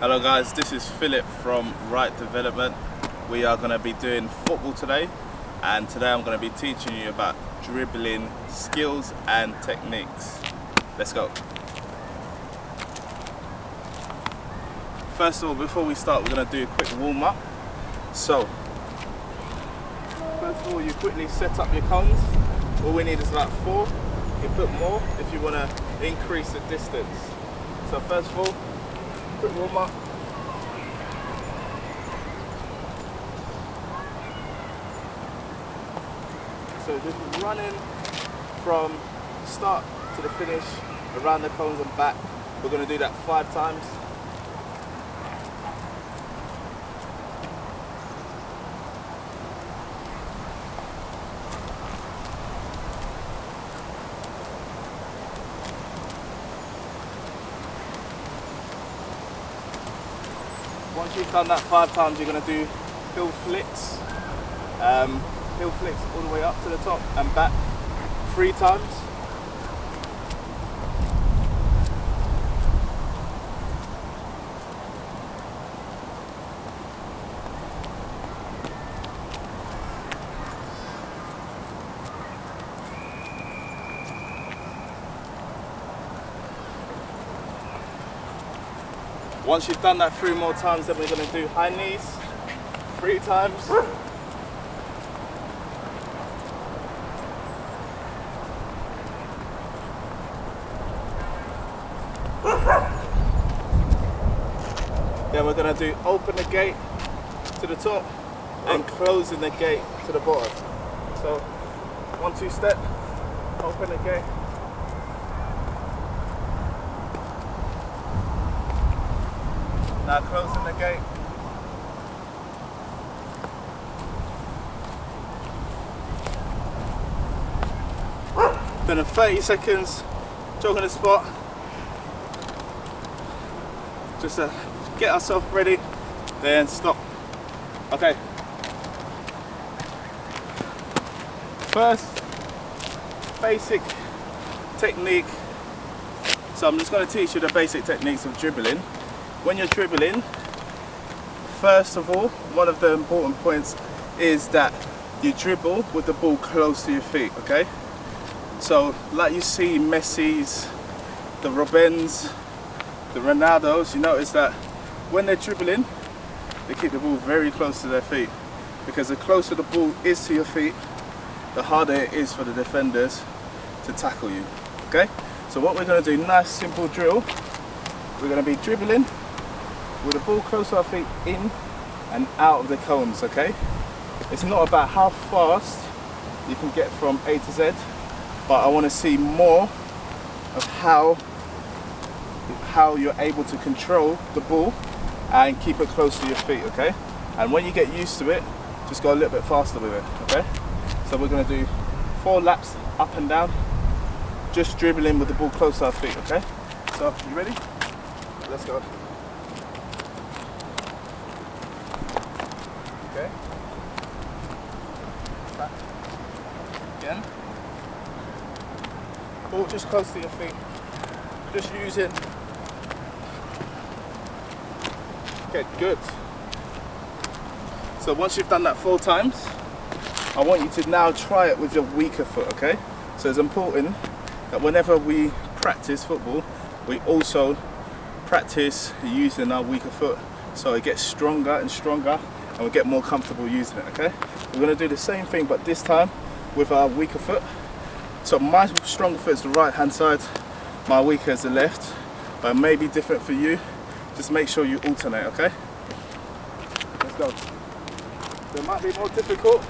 Hello guys, this is Philip from Right Development. We are going to be doing football today, and today I'm going to be teaching you about dribbling skills and techniques. Let's go. First of all, before we start, we're going to do a quick warm up. So, first of all, you quickly set up your cones. All we need is like 4. You put more if you want to increase the distance. So first of all, quick warm up. So just running from start to the finish, around the cones and back. We're going to do that 5 times. Once you've done that 5 times, you're going to do hill flicks. Hill flicks all the way up to the top and back 3 times. Once you've done that 3 more times, then we're going to do high knees 3 times. Then we're going to do open the gate to the top and closing the gate to the bottom. So 1-2 step, open the gate. Now closing the gate. Then in 30 seconds, jog on the spot. Just get ourselves ready, then stop. Okay. First, basic technique. So I'm just going to teach you the basic techniques of dribbling. When you're dribbling, first of all, one of the important points is that you dribble with the ball close to your feet, okay? So, like you see Messi's, the Robins, the Ronaldos, you notice that when they're dribbling, they keep the ball very close to their feet, because the closer the ball is to your feet, the harder it is for the defenders to tackle you, okay? So what we're going to do, nice simple drill, we're going to be dribbling with the ball close to our feet, in and out of the cones, okay? It's not about how fast you can get from A to Z, but I want to see more of how you're able to control the ball and keep it close to your feet, okay? And when you get used to it, just go a little bit faster with it, okay? So we're going to do 4 laps up and down, just dribbling with the ball close to our feet, okay? So, you ready? Let's go. Okay. Back. Again. Ball just close to your feet. Just use it. Okay, good. So once you've done that 4 times, I want you to now try it with your weaker foot, okay? So it's important that whenever we practice football, we also practice using our weaker foot, so it gets stronger and stronger and we get more comfortable using it, okay? We're going to do the same thing, but this time with our weaker foot. So my stronger foot is the right hand side, my weaker is the left, but it may be different for you. Just make sure you alternate, okay? Let's go. So it might be more difficult,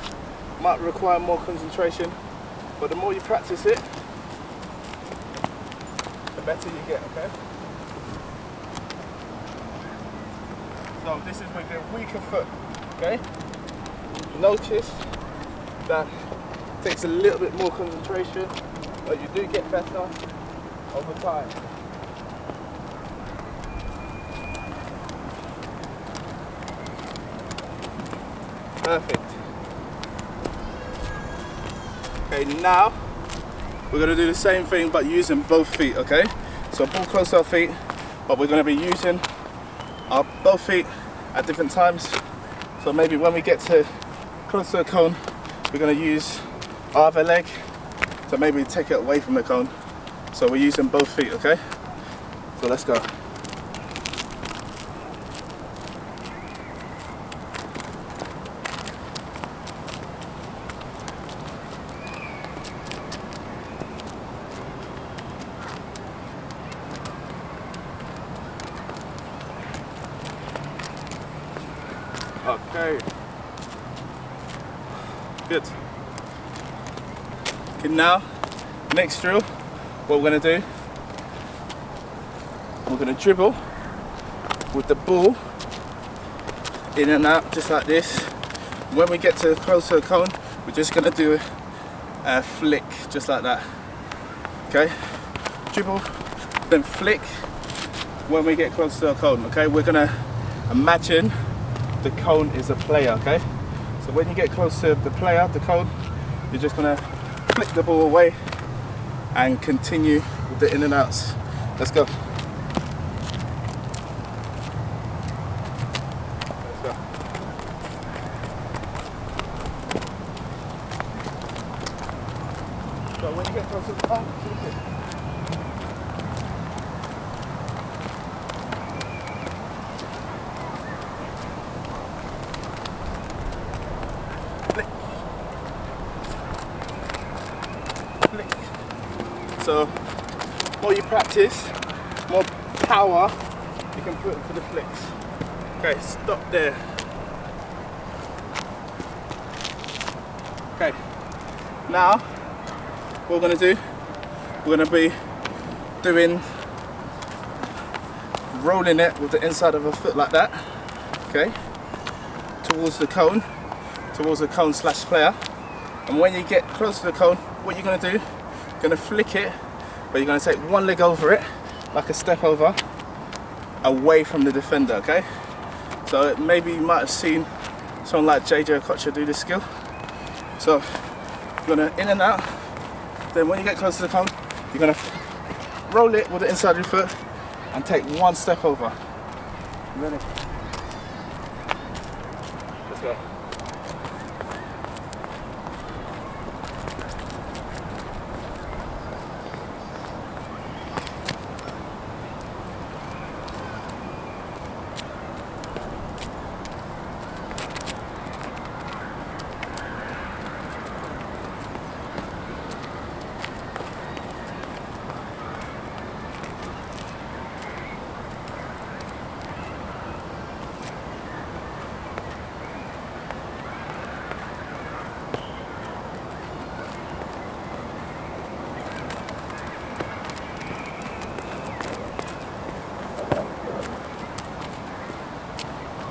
might require more concentration, but the more you practice it, the better you get, okay? So this is with your weaker foot, okay? Notice that it takes a little bit more concentration, but you do get better over time. Perfect. Okay, now we're going to do the same thing but using both feet, okay? So ball close to our feet, but we're going to be using our both feet at different times. So maybe when we get to close to the cone, we're going to use our other leg to maybe take it away from the cone. So we're using both feet, okay? So let's go. Okay. Good. Okay, now, next drill, what we're going to do, we're going to dribble with the ball in and out just like this. When we get to close to the cone, we're just going to do a flick just like that. Okay, dribble, then flick when we get close to the cone. Okay, we're going to imagine the cone is a player. Okay, so when you get close to the player, the cone, you're just going to flick the ball away and continue with the in and outs. Let's go. So when you get close to the cone, keep it. So more you practice, more power you can put into the flicks. Okay, stop there. Okay, now what we're going to do, we're going to be doing rolling it with the inside of a foot like that, okay, towards the cone slash player. And when you get close to the cone, what you're going to do, you're going to flick it, but you're going to take one leg over it, like a step over, away from the defender, okay? So maybe you might have seen someone like JJ Okocha do this skill. So you're going to in and out, then when you get close to the cone, you're going to roll it with the inside of your foot and take one step over. Ready? Let's go.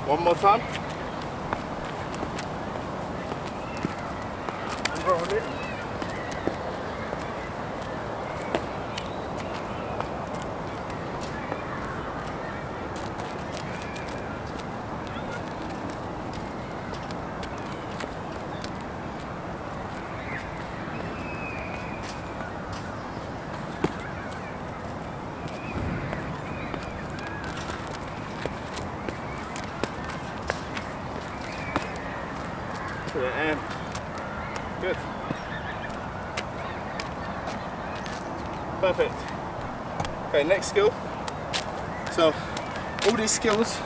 One more time. And roll it. To the end. Good. Perfect. Okay, next skill. So all these skills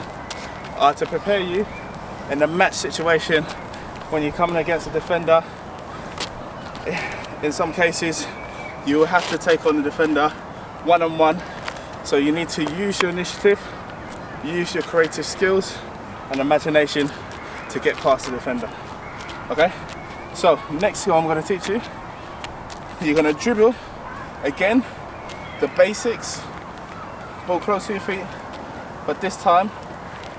are to prepare you in a match situation when you're coming against a defender. In some cases you will have to take on the defender one-on-one, so you need to use your initiative, use your creative skills and imagination to get past the defender. Okay, so next skill I'm going to teach you, you're going to dribble again, the basics, ball close to your feet, but this time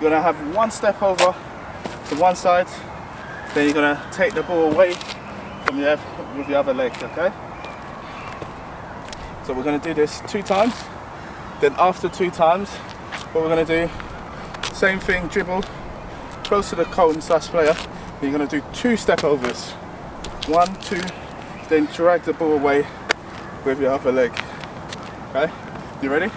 you're going to have one step over to one side, then you're going to take the ball away from with your other leg, okay? So we're going to do this 2 times, then after 2 times, what we're going to do, same thing, dribble, close to the cone slash player, then you're going to do 2 step overs, 1, 2, then drag the ball away with your other leg, okay? You ready?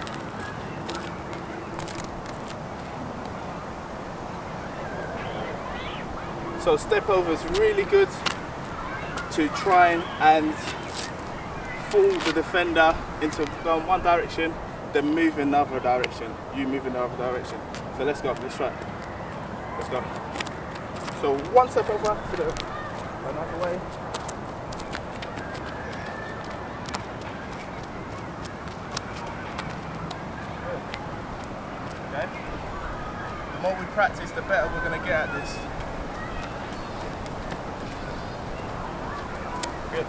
So step over is really good to try and fool the defender into going one direction, then move in the other direction. You move in the other direction. So let's go, let's try it. Let's go. So one step over to the another way. Okay. The more we practice, the better we're going to get at this. Good.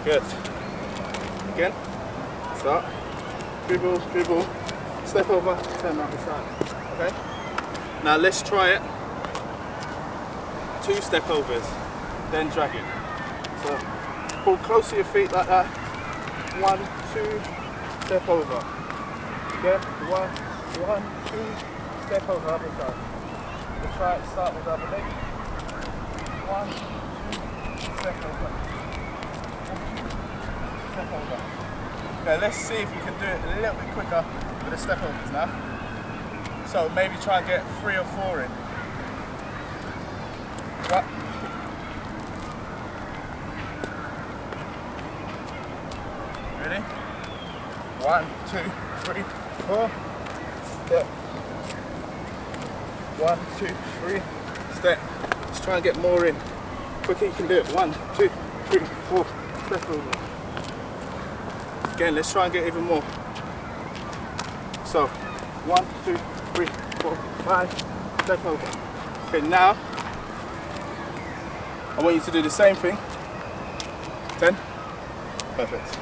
Good. Again. Start. Dribble, dribble. Step over, turn out the side. Okay? Now let's try it. 2 step overs, then drag it. So pull close to your feet like that. 1, 2, step over. Again, 1, 2, step over other side. We'll try it, start with the other leg. 1, 2, step over. Step over. Okay, let's see if we can do it a little bit quicker with the step overs now. So maybe try and get 3 or 4 in. Right. Ready? 1, 2, 3, 4. Step. 1, 2, 3. Step. Let's try and get more in. Quicker you can do it. 1, 2, 3, 4. Step over. Again, let's try and get even more. So, 1, 2, 3, 4, 5. Step over. Okay, now I want you to do the same thing. 10. Perfect.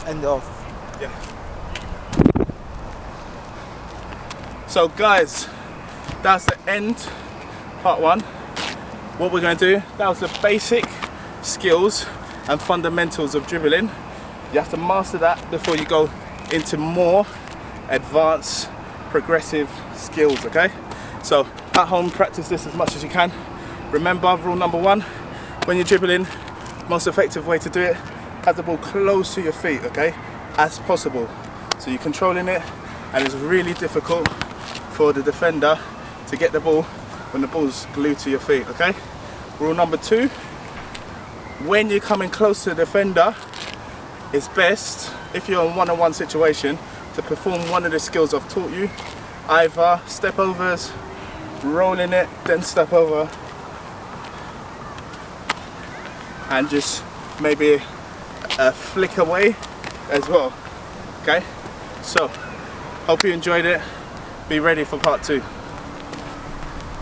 End off. Yeah. So guys, that's the end, part 1. What we're going to do, that was the basic skills and fundamentals of dribbling. You have to master that before you go into more advanced, progressive skills, okay? So at home, practice this as much as you can. Remember, rule number 1, when you're dribbling, most effective way to do it, have the ball close to your feet, okay, as possible. So you're controlling it, and it's really difficult for the defender to get the ball when the ball's glued to your feet, okay? Rule number 2, when you're coming close to the defender, it's best, if you're in one-on-one situation, to perform one of the skills I've taught you, either step overs, rolling it, then step over, and just maybe a flick away as well. Okay, so hope you enjoyed it. Be ready for part 2.